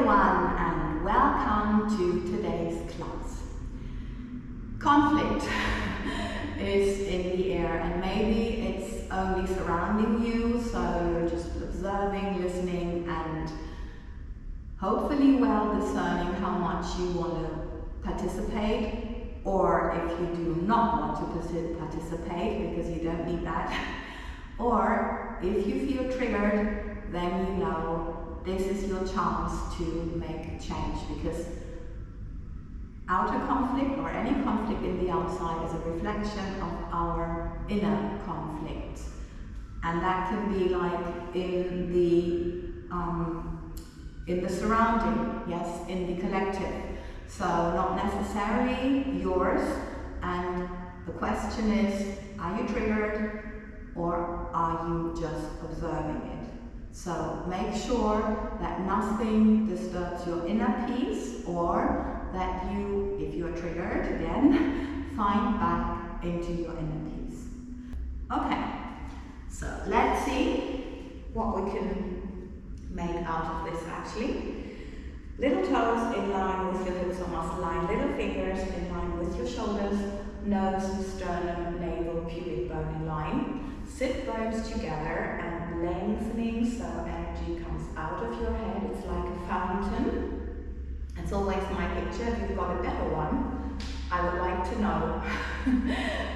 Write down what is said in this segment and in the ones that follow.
everyone and welcome to today's class. Conflict is in the air and maybe it's only surrounding you, so you're just observing, listening and hopefully well discerning how much you want to participate, or if you do not want to participate because you don't need that, or if you feel triggered, then you know this is your chance to make a change, because outer conflict or any conflict in the outside is a reflection of our inner conflict, and that can be like in the surrounding, yes, in the collective, so not necessarily yours. And the question is, are you triggered or are you just observing it? So make sure that nothing disturbs your inner peace, or that you, if you're triggered again, find back into your inner peace. Okay, so let's see what we can make out of this actually. Little toes in line with your hips or muscle line, little fingers in line with your shoulders, nose, sternum, navel, pubic bone in line. Sit bones together and lengthening so energy comes out of your head. It's like a fountain. It's always my picture. If you've got a better one, I would like to know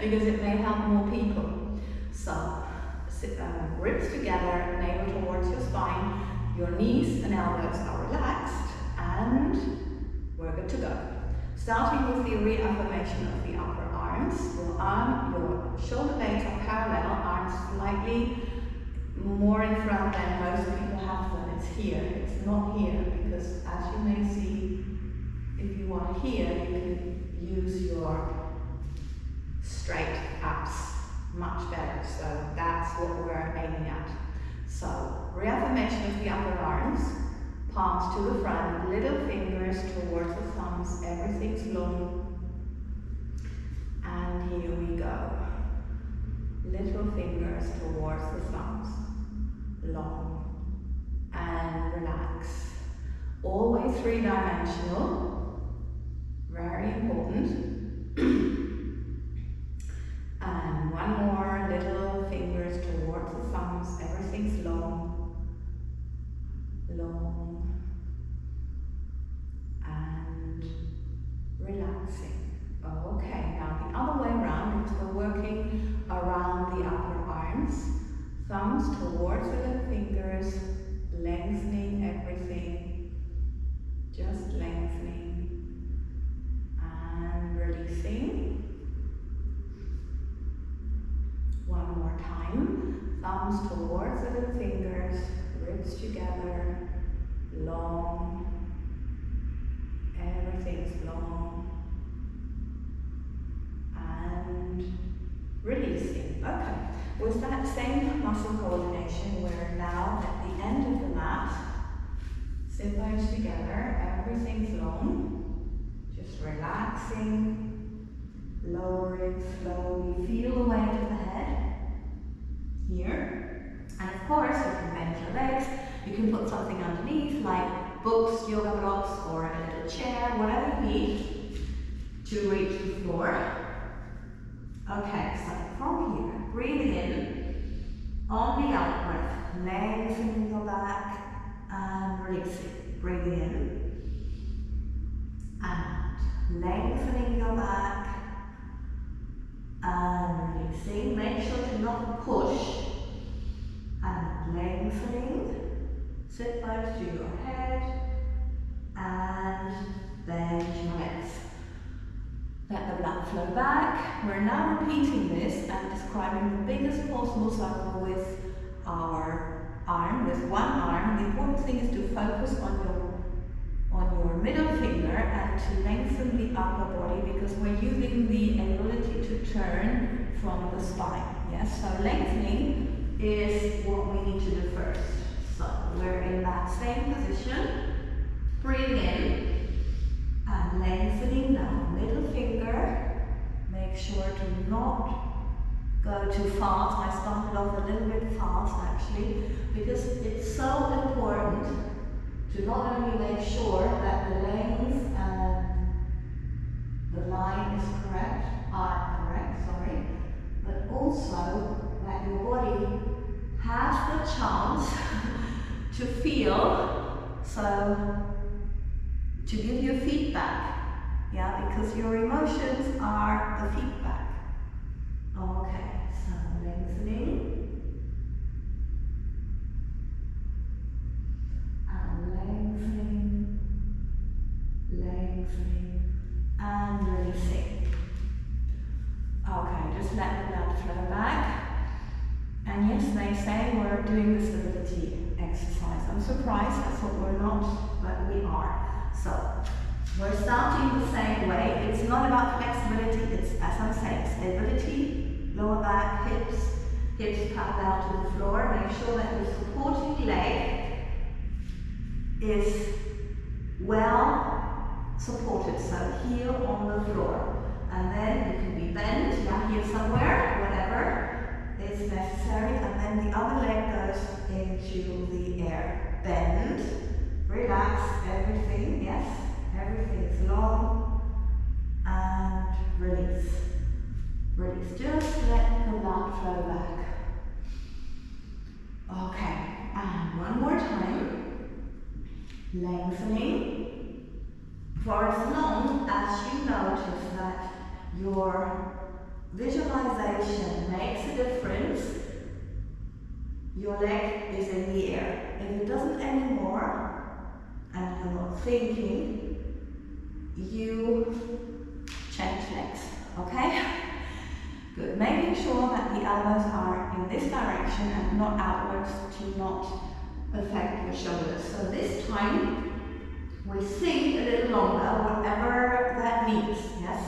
because it may help more people. So sit ribs together, navel towards your spine, your knees and elbows are relaxed, and we're good to go. Starting with the reaffirmation of the upper arms, your shoulder blades are parallel, arms slightly more in front than most people have them. It's here, it's not here, because as you may see, if you are here, you can use your straight abs much better. So that's what we're aiming at. So reaffirmation of the upper arms, palms to the front, little fingers towards the thumbs, everything's long. And here we go. Little fingers towards the thumbs, long and relax. Always three-dimensional, very important. And one more, little fingers towards the thumbs, everything's long, long and relaxing. Okay, now the other way around, because we're working around the upper arms, thumbs towards the little fingers, lengthening everything, just lengthening and releasing. One more time, thumbs towards the little fingers, ribs together, long, everything's long. And releasing. Okay, with that same muscle coordination, we're now at the end of the mat. Sit bones together, everything's long. Just relaxing, lowering slowly. Feel the weight of the head here. And of course, you can bend your legs. You can put something underneath, like books, yoga blocks, or a little chair, whatever you need to reach the floor. Okay, so from here, breathe in, on the out breath, lengthening your back and releasing. Breathe in, and lengthening your back and releasing. Make sure to not push, and lengthening. Sit bones to your head and bend your legs. Let the blood flow back. We're now repeating this and describing the biggest possible circle with our arm, with one arm. The important thing is to focus on your middle finger and to lengthen the upper body, because we're using the ability to turn from the spine. Yes, so lengthening is what we need to do first. So we're in that same position. Breathe in. And lengthening down, middle finger. Make sure to not go too fast. I started off a little bit fast actually, because it's so important to not only make sure that the length and the line is correct, but also that your body has the chance to feel, so to give you feedback, yeah, because your emotions are the feedback. Okay, so lengthening and lengthening, lengthening and releasing. Okay, just let the blood flow back. And yes, they say we're doing the stability exercise. I'm surprised, I thought we're not, but we are. So, we're starting the same way. It's not about flexibility, it's, as I'm saying, stability, lower back, hips parallel to the floor. Make sure that your supporting leg is well supported, so heel on the floor. And then you can be bent, yeah, here somewhere, whatever is necessary, and then the other leg goes into the air. Bend, relax, everything, yes, everything is long, and release. Release, just let the blood flow back. Okay, and one more time. Lengthening. For as long as you notice that your visualization makes a difference, your leg is in the air. If it doesn't anymore, and you're not thinking, you change legs, okay? Good, making sure that the elbows are in this direction and not outwards to not affect your shoulders. So this time, we think a little longer, whatever that means, yes?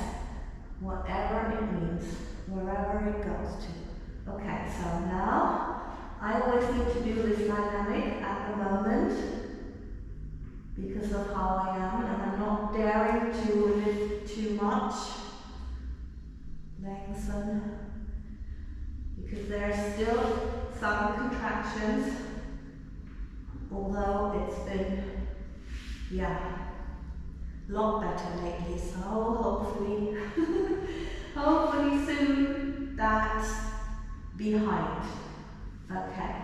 Whatever it means, wherever it goes to. Okay, so now, I always need to do this dynamic at the moment because of how I am, and I'm not daring to lift too much. Lengthen, because there's still some contractions, although it's been, yeah, a lot better lately, so hopefully, hopefully soon that's behind. Okay,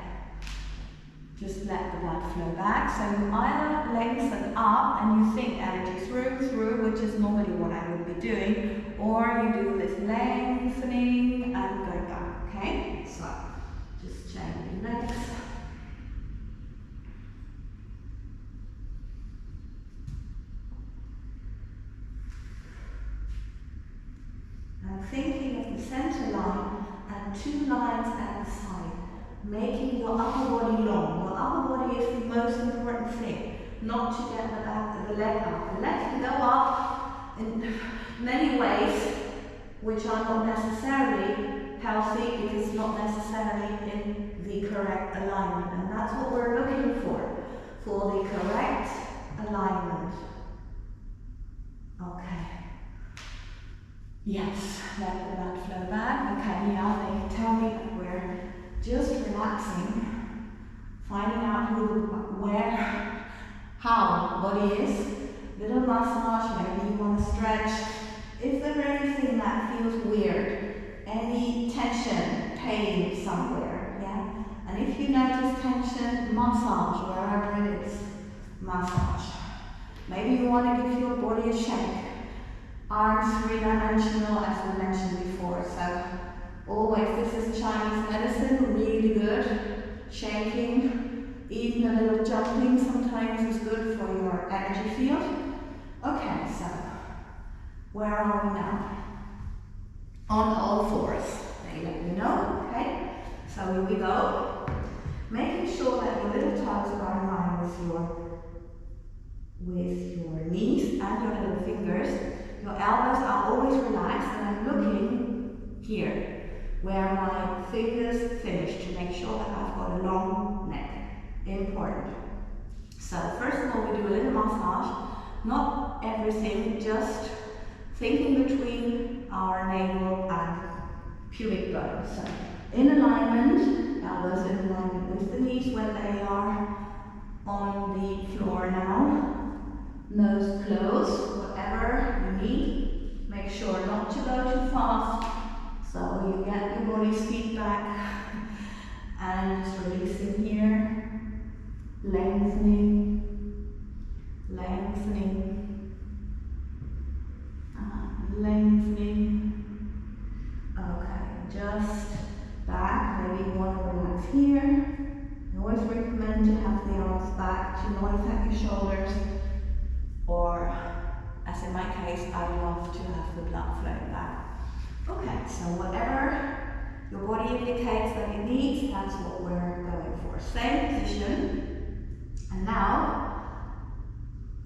just let the blood flow back. So you either lengthen up and you think energy through, which is normally what I would be doing, or you do this lengthening and go back, okay? So, just change your legs. And thinking of the center line and two lines at the side, making your upper body long. Your upper body is the most important thing, not to get the back of the leg up. The leg can go up in many ways, which are not necessarily healthy because it's not necessarily in the correct alignment. And that's what we're looking for the correct alignment. Okay. Yes, let the blood flow back. Okay, yeah, they tell me that we're just relaxing, finding out who, where, how the body is. Little massage, maybe you want to stretch. Is there anything that feels weird? Any tension, pain somewhere, yeah? And if you notice tension, massage wherever it is. Massage. Maybe you want to give your body a shake. Arms three-dimensional, as we mentioned before, so always, this is Chinese medicine, really good. Shaking, even a little jumping sometimes is good for your energy field. Okay, so where are we now? On all fours. They let me know, okay? So here we go. Making sure that your little toes are in line with your knees and your little fingers. Your elbows are always relaxed, and I'm looking here, where my fingers finish, to make sure that I've got a long neck. Important. So first of all, we do a little massage. Not everything, just thinking between our navel and pubic bone. So in alignment, elbows in alignment with the knees when they are on the floor now. Nose closed, whatever you need. Make sure not to go too fast, so you get your body's feedback. And just releasing here. Lengthening, lengthening, lengthening. Okay, just back. Maybe you want to relax here. I always recommend to have the arms back to not affect your shoulders, or as in my case, I love to have the blood flowing back. Okay, so whatever your body indicates that it needs, that's what we're going for. Same position. And now,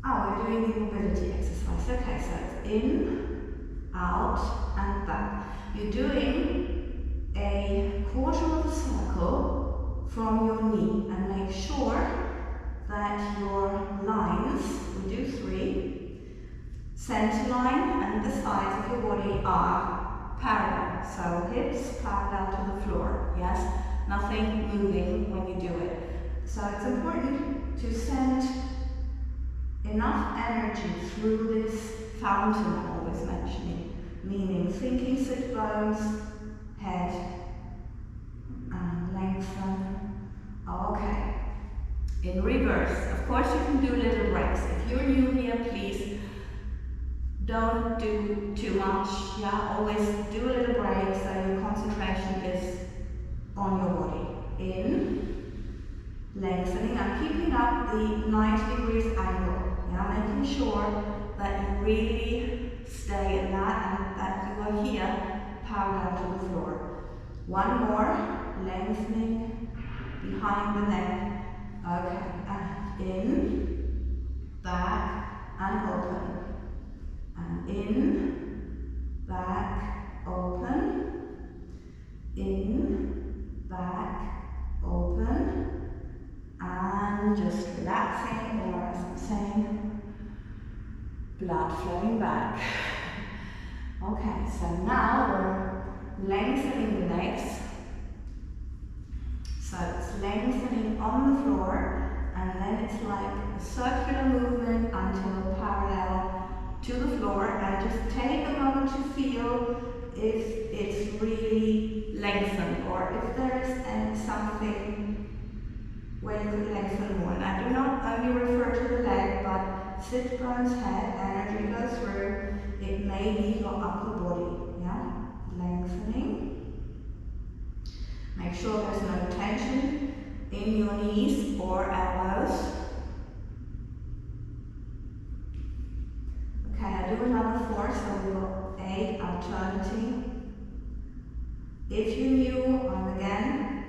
we're doing the mobility exercise. Okay, so it's in, out, and back. You're doing a quarter of a circle from your knee, and make sure that your lines, we do 3, center line and the sides of your body are parallel. So hips parallel to the floor, yes? Nothing moving when you do it. So it's important to send enough energy through this fountain I'm always mentioning, meaning thinking sit bones, head, and lengthen. Okay. In reverse, of course you can do little breaks. If you're new here, please don't do too much. Yeah, always do a little break so your concentration is on your body. In, lengthening. I'm keeping up the 90 degrees angle. Yeah, making sure that you really stay in that and that you are here parallel to the floor. One more, lengthening behind the neck. Okay, and in, back, and open. And in, back, open. In, back, open. And just relaxing, or as I'm saying, blood flowing back. Okay, so now we're lengthening the legs. So it's lengthening on the floor, and then it's like a circular movement until parallel to the floor, and just take a moment to feel if it's really lengthened, or if there is something where you could lengthen more. And I do not only refer to the leg, but sit bones, head, energy goes through. It may be your upper body, yeah? Lengthening. Make sure there's no tension in your knees or elbows. Okay, I do another 4, so we've got 8, alternating. If you're new, I'm again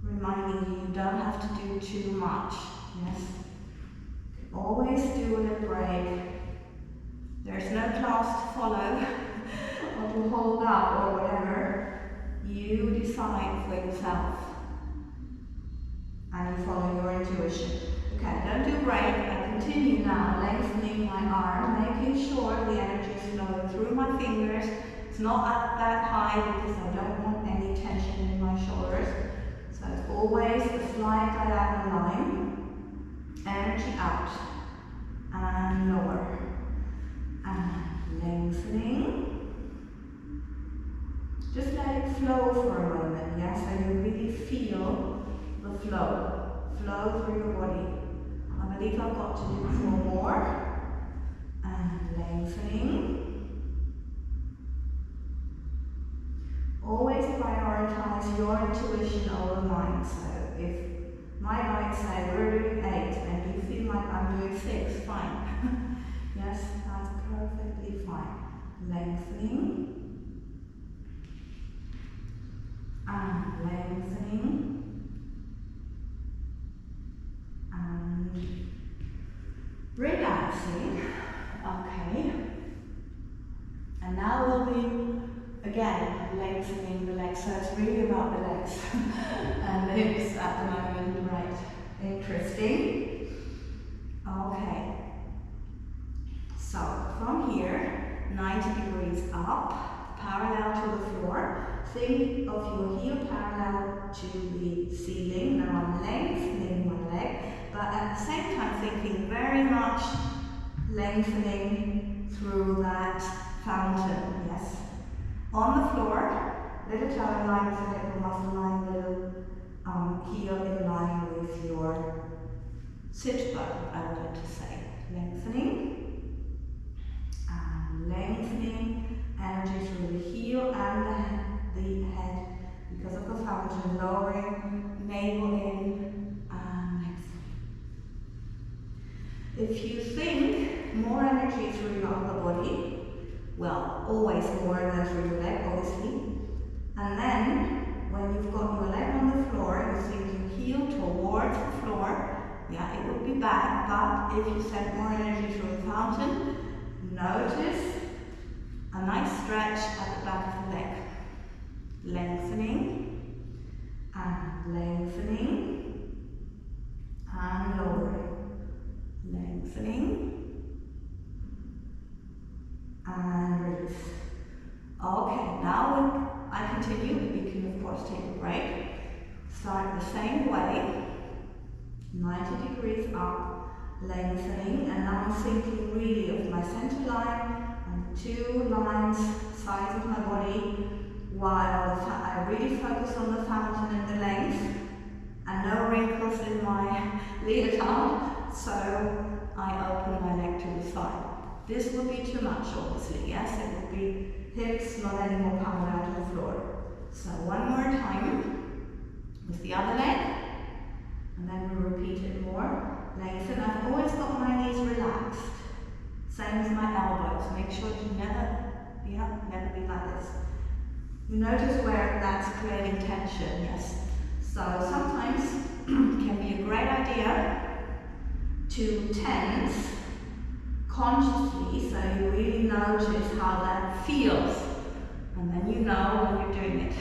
reminding you, you don't have to do too much, yes? Always do a little break. There's no class to follow or to hold up or whatever. You decide for yourself and you follow your intuition. Okay, don't do break. I continue now, lengthening my arm, making sure the energy is flowing through my fingers. It's not up that high because I don't want any tension in my shoulders. So it's always a slight diagonal line, energy out, and lower, and lengthening. Just let it flow for a moment, yeah, so you really feel the flow through your body. I believe I've got to do 4 more, and lengthening. Always prioritize your intuition over mine. So if my guides say we're doing 8 and you feel like I'm doing 6, fine. Yes, that's perfectly fine. Lengthening. And lengthening. And relaxing. Okay. And now we'll be again lengthening the legs, so it's really about the legs and the hips at the moment, right? Interesting. Okay. So from here, 90 degrees up, parallel to the floor. Think of your heel parallel to the ceiling. Now I'm lengthening my leg, but at the same time thinking very much lengthening through that fountain, yes. On the floor, little toe in line with the little muscle line, little heel in line with your sit bone, I wanted to say. Lengthening, and lengthening, energy through the heel and the head because of the fountain, lowering, navel in, and lengthening. If you think more energy through your upper body, well, always more than through your leg, obviously. And then, when you've got your leg on the floor, you think your heel towards the floor. Yeah, it would be back, but if you send more energy through the fountain, notice a nice stretch at the back of the leg. Lengthening, and lengthening, and lowering. Lengthening, and release. Okay, now I continue. You can of course take a break. Start the same way. 90 degrees up, lengthening, and now I'm thinking really of my center line and the two lines, sides of my body, while I really focus on the fountain and the length, and no wrinkles in my leotard, so I open my leg to the side. This would be too much, obviously, yes, it would be hips not any more parallel to the floor. So one more time with the other leg. And then we repeat it more. Lengthen. I've always got my knees relaxed. Same as my elbows. Make sure to never be like this. You notice where that's creating tension, yes? So sometimes it can be a great idea to tense consciously so you really notice how that feels. And then you know when you're doing it.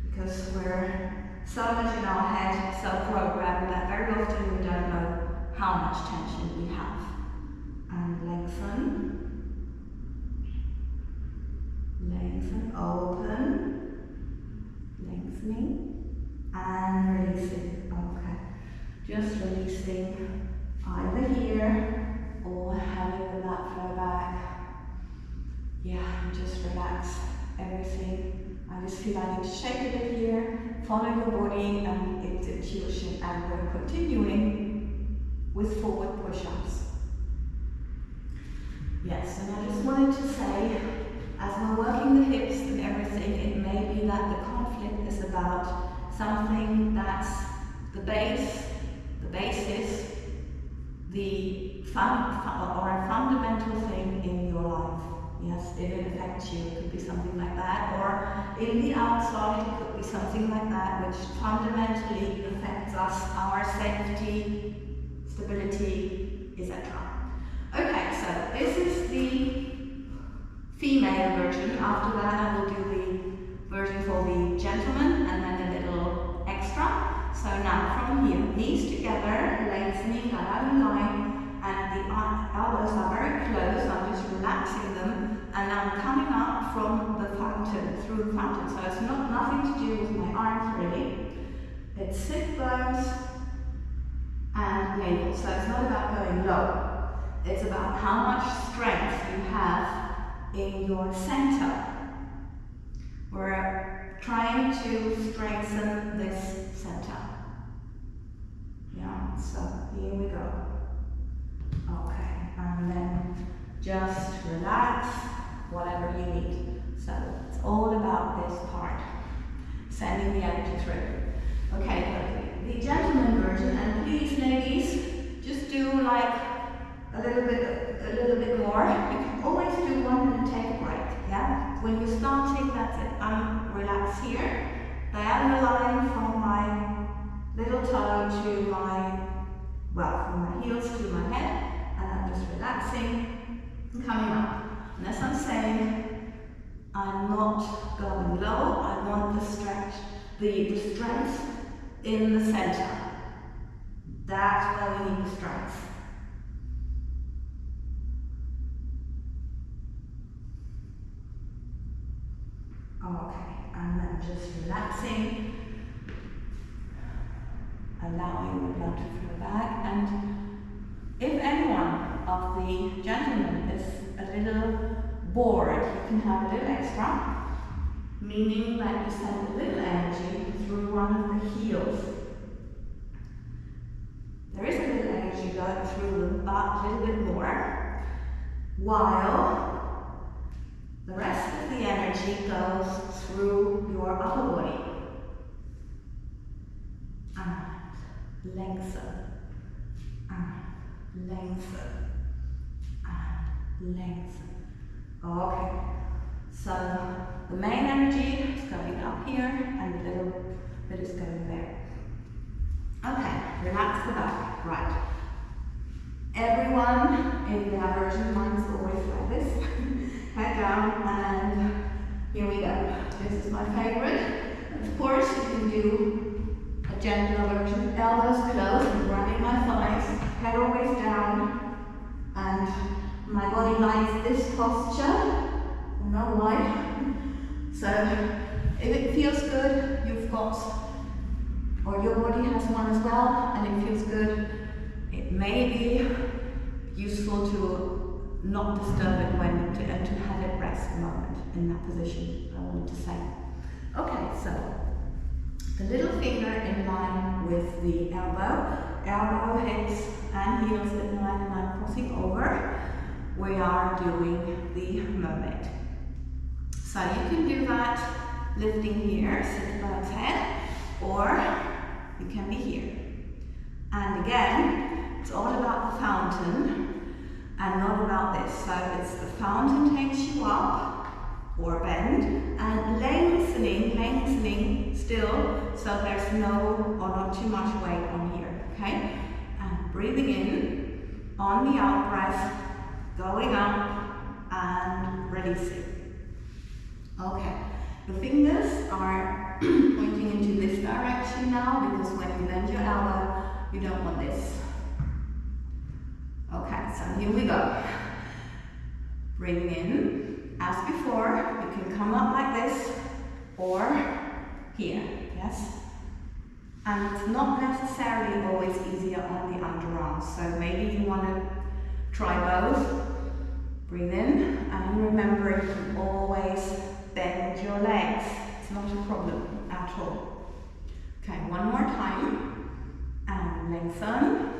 Because we're so much in our head, so programmed that very often we don't know how much tension we have. And lengthen, lengthen, open, lengthening, and releasing. Okay, just releasing either here or having the back flow back. Yeah, just relax everything. I just feel I need to shake a bit here, follow your body and its intuition, and we're continuing with forward push-ups. Yes, and I just wanted to say, as we're working the hips and everything, it may be that the conflict is about something that's the base, the basis, or a fundamental thing in your life. Yes, if it affects you, it could be something like that, or in the outside, it could be something like that, which fundamentally affects us, our safety, stability, etc. Okay, so this is the female version. After that, I will do the version for the gentleman, and then a little extra. So now from here, knees together, lengthening, diagonal line, and the elbows are very close. I'm just relaxing them, and I'm coming up from the fountain, through the fountain. So it's not nothing to do with my arms really. It's sit bones and navel. So it's not about going low. It's about how much strength you have in your center. We're trying to strengthen this center. Yeah, so here we go. Okay, and then just relax, whatever you need. So it's all about this part, sending the energy through. Okay, the gentleman version, and please ladies, just do like a little bit more. You can always do one and take a break, yeah? When you're starting, that's it. I'm relaxed here. Diagonal line from my little toe to my, well, from my heels to my head, and I'm just relaxing and coming up. And as I'm saying, I'm not going low. I want the stretch, the strength in the center. That's where we need the strength. Okay, and then just relaxing, allowing the blood to flow back. And if anyone of the gentlemen is a little bored, you can have a little extra, meaning that you send a little energy through one of the heels. There is a little energy going through them, but a little bit more, while the rest of the energy goes through your upper body. And lengthen, and lengthen, and lengthen. Okay, so the main energy is going up here, and a little bit is going there. Okay, relax the back, right. Everyone in the version, mine's always like this. Head down, and here we go. This is my favorite. Of course, you can do a gentler version. Elbows closed, I'm rubbing my thighs, head always down, and my body likes this posture. I don't know why. So, if it feels good, you've got, or your body has one as well, and it feels good, it may be useful to not disturb it and to have it rest a moment in that position, I wanted to say. Okay, so the little finger in line with the elbow, hips and heels in line, and I'm crossing over. We are doing the mermaid. So you can do that lifting here, sit bird's head, or you can be here. And again, it's all about the fountain and not about this. So it's the fountain takes you up or bend, and lengthening still, so there's no or not too much weight on here, okay? And breathing in, on the out breath, going up and releasing. Okay, the fingers are pointing into this direction now, because when you bend your elbow, you don't want this. Okay, so here we go. Breathing in, as before, you can come up like this, or here, yes? And it's not necessarily always easier on the underarms, so maybe you want to try both. Breathe in, and remember you can always bend your legs. It's not a problem at all. Okay, one more time, and lengthen.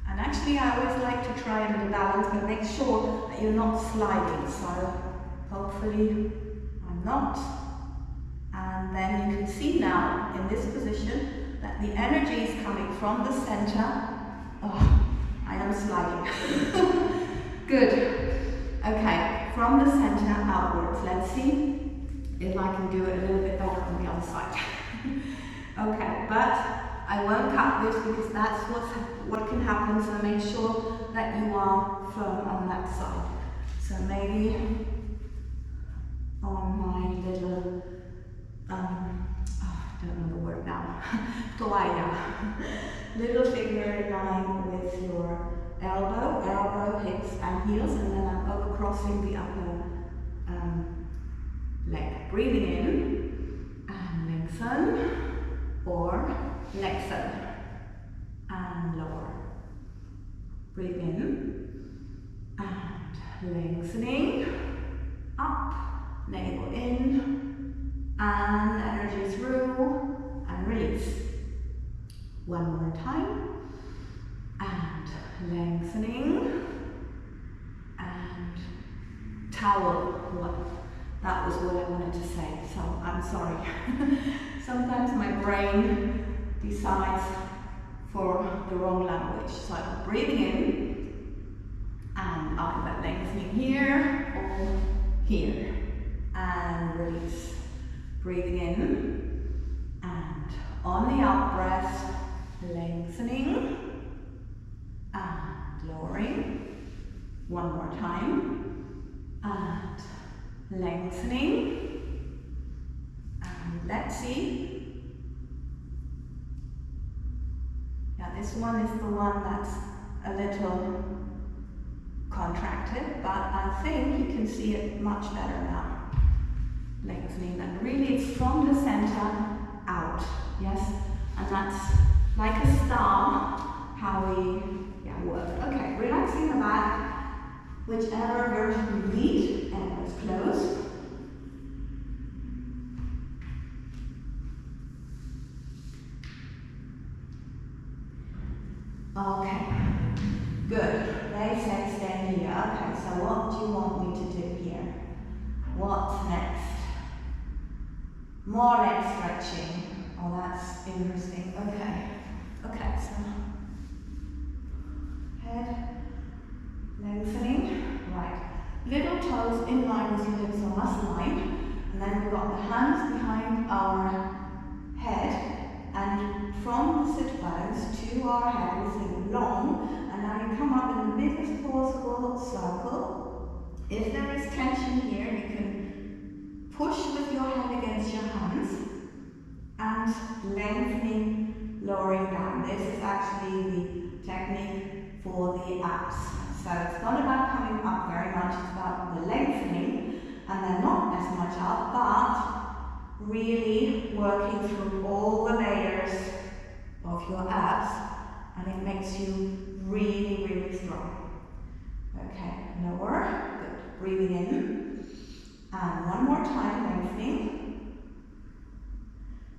And actually I always like to try a little balance, but make sure that you're not sliding, so hopefully I'm not. And then you can see now in this position that the energy is coming from the center. Oh, I am sliding. Good. Okay, from the center outwards. Let's see if I can do it a little bit better on the other side. Okay, but I won't cut this because that's what can happen, so make sure that you are firm on that side. So maybe on my little, I don't know the word now, toalla. Little finger in line with your elbow, hips and heels, and then I'm over crossing the upper leg. Breathing in and lengthen, or lengthen and lower. Breathe in and lengthening, up, navel in, and energy through, and release. One more time, and lengthening, and towel. That was what I wanted to say, so I'm sorry. Sometimes my brain decides for the wrong language. So I'm breathing in, and I'm lengthening here or here, and release. Breathing in, and on the out breath, lengthening, and lowering. One more time, and lengthening, and let's see. Yeah, this one is the one that's a little contracted, but I think you can see it much better now. lengthening, and really it's from the center out, yes? And that's like a star, how we work. Okay, relaxing the back, whichever version you need, elbows closed. Okay, good. They say stay here. Okay, so what do you want me to do here? What's next? More leg stretching. Oh, that's interesting. Okay, so head lengthening. Right. Little toes in line with your hips or muscle line. And then we've got the hands behind our head. And from the sit bones to our head, we think long. And now you come up in the biggest possible circle. If there is tension here, you can push with your head against your hands and lengthening, lowering down. This is actually the technique for the abs. So it's not about coming up very much, it's about the lengthening and then not as much up, but really working through all the layers of your abs, and it makes you really, really strong. Okay, lower, good. Breathing in, and one more time, lengthening.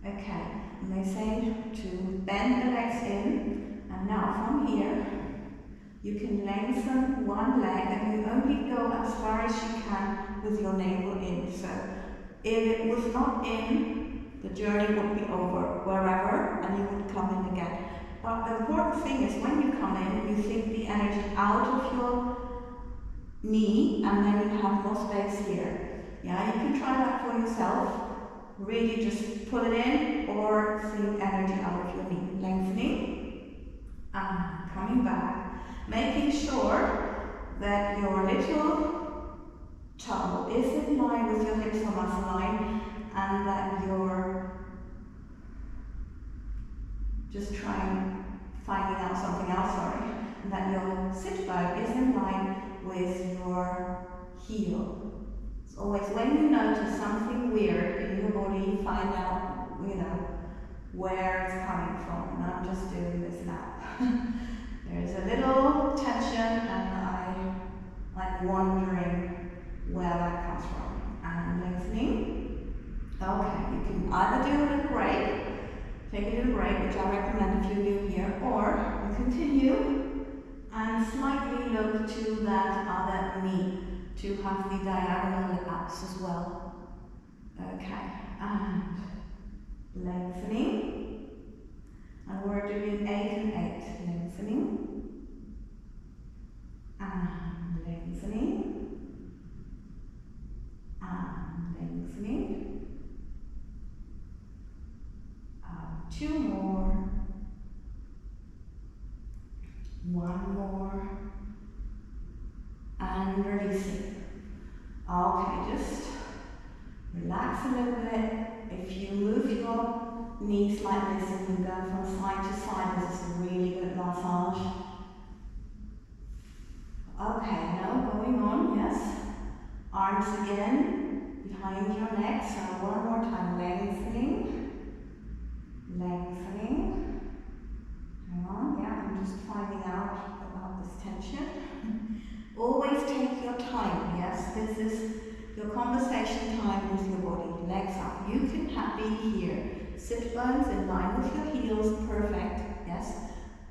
Okay, and they say to bend the legs in, and now from here, you can lengthen one leg, and you only go as far as you can with your navel in. So if it was not in, the journey would be over wherever, and you would come in again. But the important thing is when you come in, you think the energy out of your knee, and then you have more space here. Yeah, you can try that for yourself. Really just pull it in, or think energy out of your knee. Lengthening, and coming back. Making sure that your little toe is in line with your hips or muscle line, and that you're just finding out something else, and that your sit bone is in line with your heel. It's always when you notice something weird in your body, find out, where it's coming from. And I'm just doing this now. There's a little tension, and I'm wondering where that comes from. And lengthening. Okay, you can either do a little break, take a little break, which I recommend if you're new here, or you continue and slightly look to that other knee to have the diagonal abs as well. Okay, and lengthening. And we're doing 8 and 8. Lengthening. And lengthening. And lengthening. 2 more. 1 more. And releasing. Okay, just relax a little bit. If you move your knees like this and you go from side to side, this is a really good massage. Okay, now going on, yes. Arms again behind your neck. So one more time, lengthening. Lengthening. Hang on, yeah, I'm just finding out about this tension. Always take your time, yes? This is your conversation time with your body. Legs up. You can be here. Sit bones in line with your heels, perfect, yes?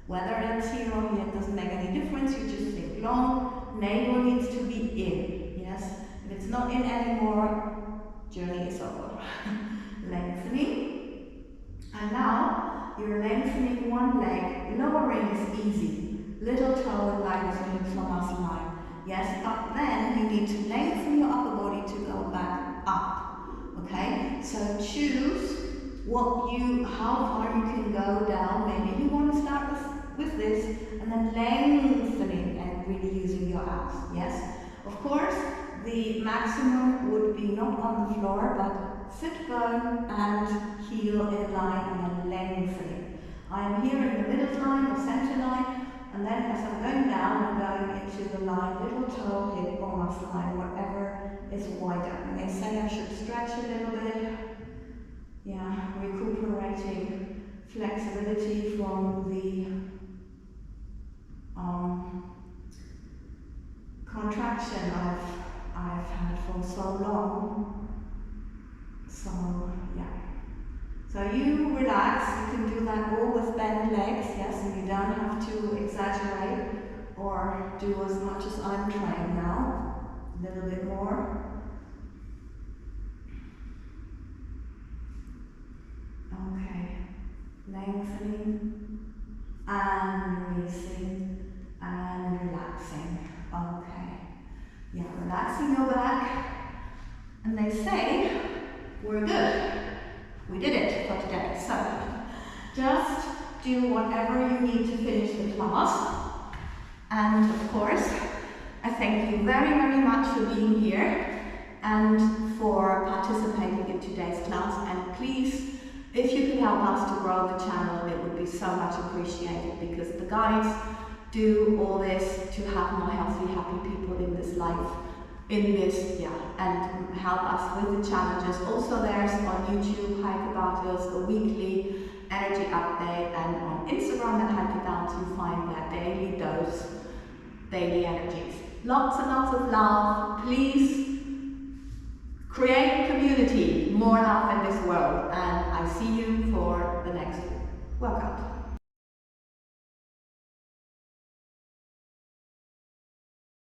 Whether it's here or here, it doesn't make any difference. You just think long. Navel needs to be in, yes? If it's not in anymore, journey is over. Lengthening. And now, you're lengthening one leg. Lowering is easy. Little toe in line with your hips or muscle line. Yes, but then you need to lengthen your upper body to go back up. Okay, so choose how far you can go down. Maybe you want to start with this, and then lengthening and really using your abs. Yes, of course, the maximum would be not on the floor, but sit bone and heel in line, and then lengthening. I am here in the middle line or center line. And then as I'm going down, I'm going into the line, little toe, hip, or muscle line, whatever is wider. And they say I should stretch a little bit. Yeah, recuperating flexibility from the contraction I've had for so long. So yeah. So you relax, you can do that all with bent legs, yes, and you don't have to exaggerate or do as much as I'm trying now. A little bit more. Okay. Lengthening and releasing and relaxing. Okay. Yeah, relaxing your back. And they say, we're good. We did it for today. So, just do whatever you need to finish the class. And of course, I thank you very, very much for being here and for participating in today's class. And please, if you could help us to grow the channel, it would be so much appreciated, because the guides do all this to have more healthy, happy people in this life. And help us with the challenges. Also, there's on YouTube, Hike About Us, a weekly energy update, and on Instagram at Hike About you find their daily dose, daily energies. Lots and lots of love. Please create community, more love in this world, and I see you for the next workout.